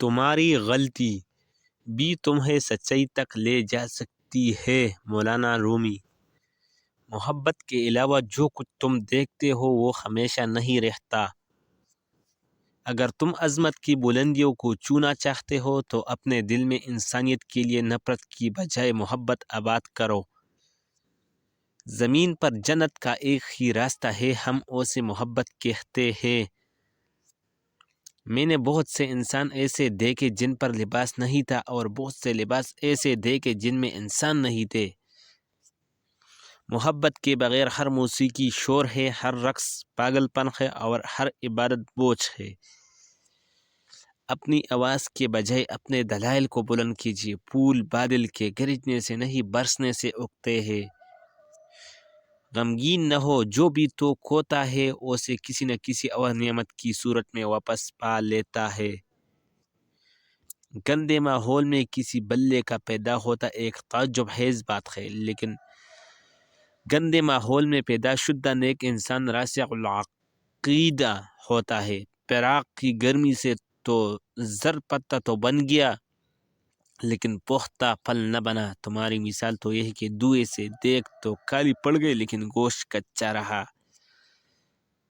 تمہاری غلطی بھی تمہیں سچائی تک لے جا سکتی ہے۔ مولانا رومی۔ محبت کے علاوہ جو کچھ تم دیکھتے ہو وہ ہمیشہ نہیں رہتا۔ اگر تم عظمت کی بلندیوں کو چھونا چاہتے ہو تو اپنے دل میں انسانیت کے لیے نفرت کی بجائے محبت آباد کرو۔ زمین پر جنت کا ایک ہی راستہ ہے، ہم اسے محبت کہتے ہیں۔ میں نے بہت سے انسان ایسے دیکھے جن پر لباس نہیں تھا اور بہت سے لباس ایسے دیکھے جن میں انسان نہیں تھے۔ محبت کے بغیر ہر موسیقی شور ہے، ہر رقص پاگل پن ہے اور ہر عبادت بوجھ ہے۔ اپنی آواز کے بجائے اپنے دلائل کو بلند کیجیے۔ پھول بادل کے گرجنے سے نہیں برسنے سے اگتے ہیں۔ غمگین نہ ہو، جو بھی تو کھوتا ہے اسے کسی نہ کسی اور نعمت کی صورت میں واپس پا لیتا ہے۔ گندے ماحول میں کسی بلے کا پیدا ہوتا ایک تعجب خیز بات ہے، لیکن گندے ماحول میں پیدا شدہ نیک انسان راسخ العقیدہ ہوتا ہے۔ پراگ کی گرمی سے تو زر پتہ تو بن گیا لیکن پختہ پھل نہ بنا۔ تمہاری مثال تو یہ ہے کہ دھوئے سے دیگ تو کالی پڑ گئی لیکن گوشت کچا رہا۔